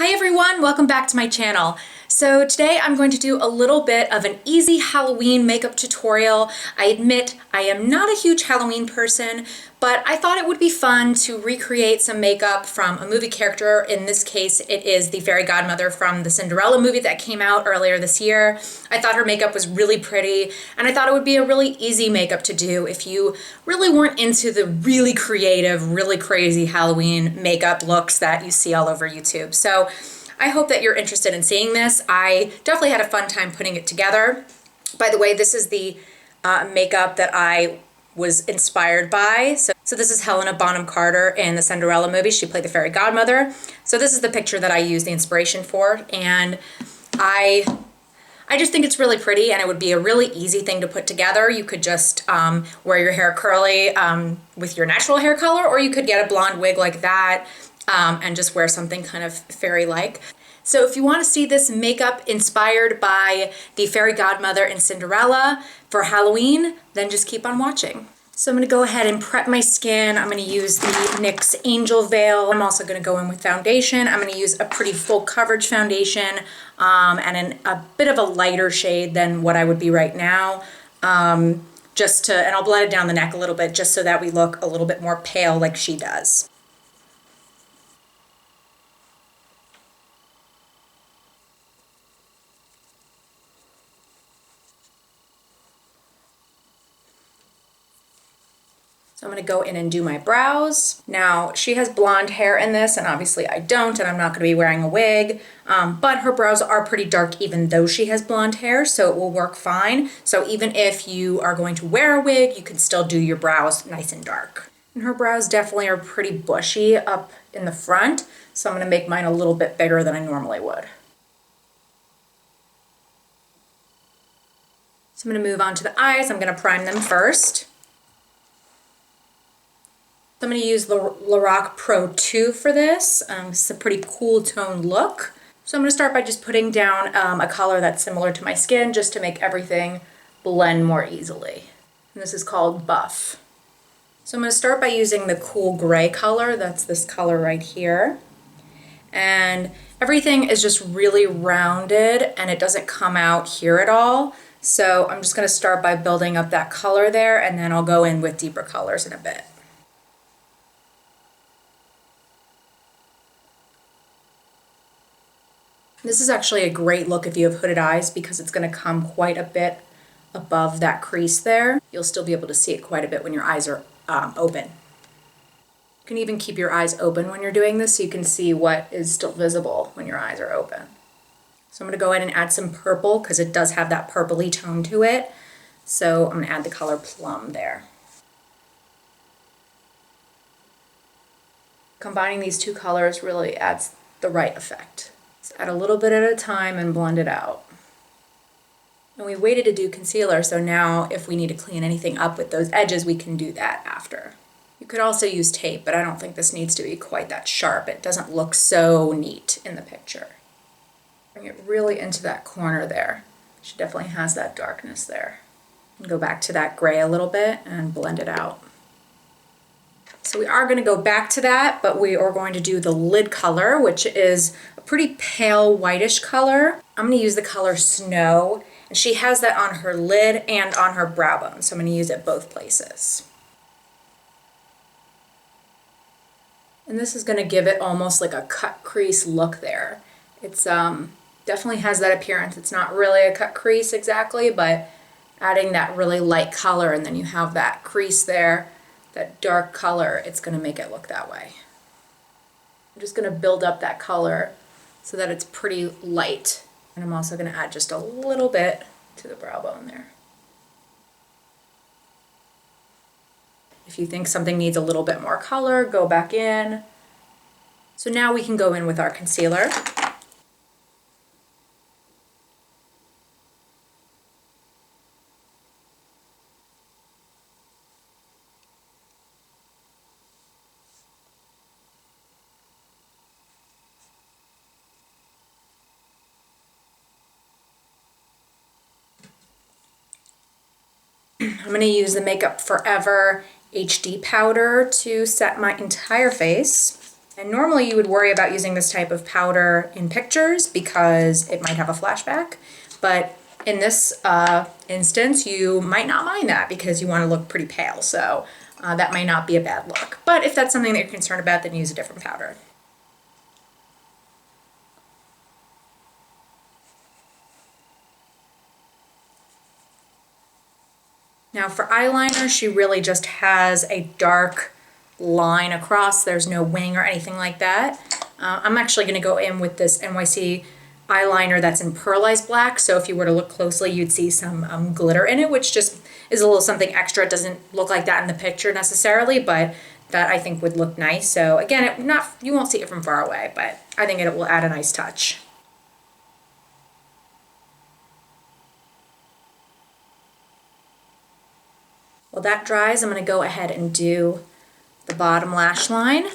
Hi everyone, welcome back to my channel. So today I'm going to do a little bit of an easy Halloween makeup tutorial. I admit I am not a huge Halloween person, but I thought it would be fun to recreate some makeup from a movie character. In this case, it is the fairy godmother from the Cinderella movie that came out earlier this year. I thought her makeup was really pretty, and I thought it would be a really easy makeup to do if you really weren't into the really creative, really crazy Halloween makeup looks that you see all over YouTube. So I hope that you're interested in seeing this. I definitely had a fun time putting it together. By the way, this is the makeup that I was inspired by. So this is Helena Bonham Carter in the Cinderella movie. She played the fairy godmother. So this is the picture that I used the inspiration for, and I just think it's really pretty, and it would be a really easy thing to put together. You could just wear your hair curly with your natural hair color, or you could get a blonde wig like that and just wear something kind of fairy-like. So if you want to see this makeup inspired by the fairy godmother in Cinderella for Halloween, then just keep on watching. So I'm going to go ahead and prep my skin. I'm going to use the NYX Angel Veil. I'm also going to go in with foundation. I'm going to use a pretty full coverage foundation and a bit of a lighter shade than what I would be right now. And I'll blend it down the neck a little bit just so that we look a little bit more pale like she does. So I'm going to go in and do my brows. Now, she has blonde hair in this, and obviously I don't, and I'm not going to be wearing a wig, but her brows are pretty dark even though she has blonde hair, so it will work fine. So even if you are going to wear a wig, you can still do your brows nice and dark. And her brows definitely are pretty bushy up in the front, so I'm going to make mine a little bit bigger than I normally would. So I'm going to move on to the eyes. I'm going to prime them first. I'm going to use the Lorac Pro 2 for this. It's a pretty cool tone look. So I'm going to start by just putting down a color that's similar to my skin just to make everything blend more easily. And this is called Buff. So I'm going to start by using the cool gray color. That's this color right here. And everything is just really rounded and it doesn't come out here at all. So I'm just going to start by building up that color there, and then I'll go in with deeper colors in a bit. This is actually a great look if you have hooded eyes because it's going to come quite a bit above that crease there. You'll still be able to see it quite a bit when your eyes are open. You can even keep your eyes open when you're doing this so you can see what is still visible when your eyes are open. So I'm going to go ahead and add some purple because it does have that purpley tone to it. So I'm going to add the color Plum there. Combining these two colors really adds the right effect. Add a little bit at a time and blend it out. And we waited to do concealer, so now if we need to clean anything up with those edges, we can do that after. You could also use tape, but I don't think this needs to be quite that sharp. It doesn't look so neat in the picture. Bring it really into that corner there. She definitely has that darkness there. And go back to that gray a little bit and blend it out. So we are going to go back to that, but we are going to do the lid color, which is a pretty pale whitish color. I'm going to use the color Snow, and she has that on her lid and on her brow bone, so I'm going to use it both places. And this is going to give it almost like a cut crease look there. It's definitely has that appearance. It's not really a cut crease exactly, but adding that really light color and then you have that crease there, that dark color, it's going to make it look that way. I'm just going to build up that color so that it's pretty light. And I'm also going to add just a little bit to the brow bone there. If you think something needs a little bit more color, go back in. So now we can go in with our concealer. I'm going to use the Makeup Forever HD powder to set my entire face. And normally you would worry about using this type of powder in pictures because it might have a flashback, but in this instance, you might not mind that because you want to look pretty pale, so that might not be a bad look. But if that's something that you're concerned about, then use a different powder. Now for eyeliner, she really just has a dark line across. There's no wing or anything like that. I'm actually going to go in with this NYC eyeliner that's in Pearlized black, so if you were to look closely, you'd see some glitter in it, which just is a little something extra. It doesn't look like that in the picture necessarily, but that I think would look nice. So again, you won't see it from far away, but I think it will add a nice touch. While that dries, I'm going to go ahead and do the bottom lash line.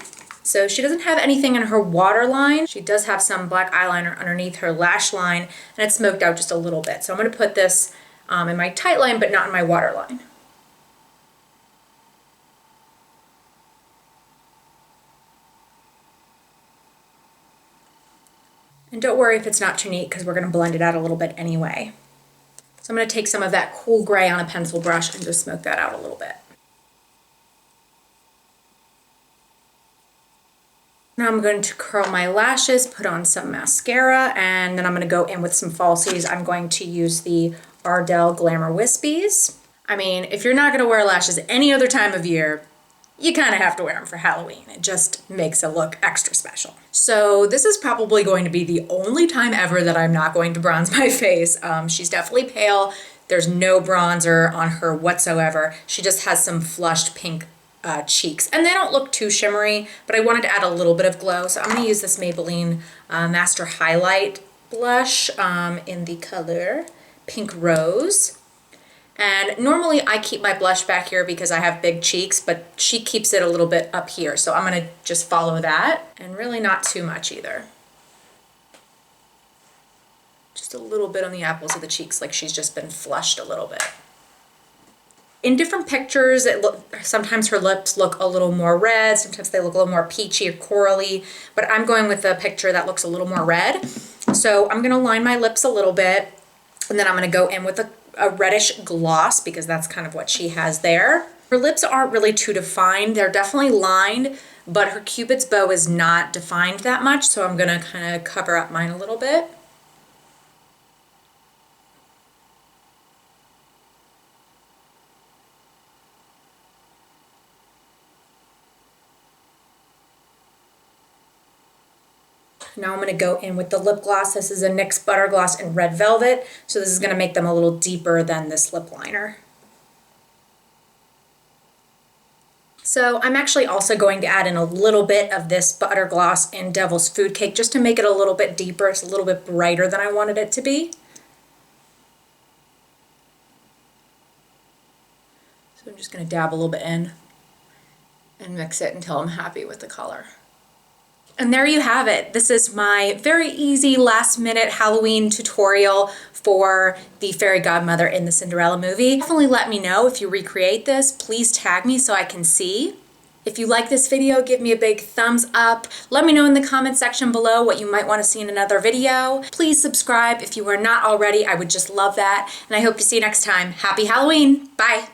So she doesn't have anything in her waterline. She does have some black eyeliner underneath her lash line, and it's smoked out just a little bit. So I'm going to put this in my tight line, but not in my waterline. And don't worry if it's not too neat, because we're going to blend it out a little bit anyway. So I'm going to take some of that cool gray on a pencil brush and just smoke that out a little bit. Now I'm going to curl my lashes, put on some mascara, and then I'm going to go in with some falsies. I'm going to use the Ardell Glamour Wispies. I mean, if you're not going to wear lashes any other time of year, you kind of have to wear them for Halloween. It just makes it look extra special. So this is probably going to be the only time ever that I'm not going to bronze my face. She's definitely pale. There's no bronzer on her whatsoever. She just has some flushed pink cheeks, and they don't look too shimmery, but I wanted to add a little bit of glow. So I'm going to use this Maybelline Master Highlight blush in the color Pink Rose. And normally I keep my blush back here because I have big cheeks, but she keeps it a little bit up here. So I'm going to just follow that, and really not too much either. Just a little bit on the apples of the cheeks, like she's just been flushed a little bit. In different pictures, sometimes her lips look a little more red, sometimes they look a little more peachy or corally, but I'm going with a picture that looks a little more red. So I'm gonna line my lips a little bit, and then I'm gonna go in with a reddish gloss, because that's kind of what she has there. Her lips aren't really too defined. They're definitely lined, but her Cupid's bow is not defined that much, so I'm gonna kind of cover up mine a little bit. Now I'm going to go in with the lip gloss. This is a NYX Butter Gloss in Red Velvet, so this is going to make them a little deeper than this lip liner. So I'm actually also going to add in a little bit of this Butter Gloss in Devil's Food Cake just to make it a little bit deeper. It's a little bit brighter than I wanted it to be. So I'm just going to dab a little bit in and mix it until I'm happy with the color. And there you have it. This is my very easy last-minute Halloween tutorial for the fairy godmother in the Cinderella movie. Definitely let me know if you recreate this. Please tag me so I can see. If you like this video, give me a big thumbs up. Let me know in the comment section below what you might want to see in another video. Please subscribe if you are not already. I would just love that. And I hope to see you next time. Happy Halloween. Bye.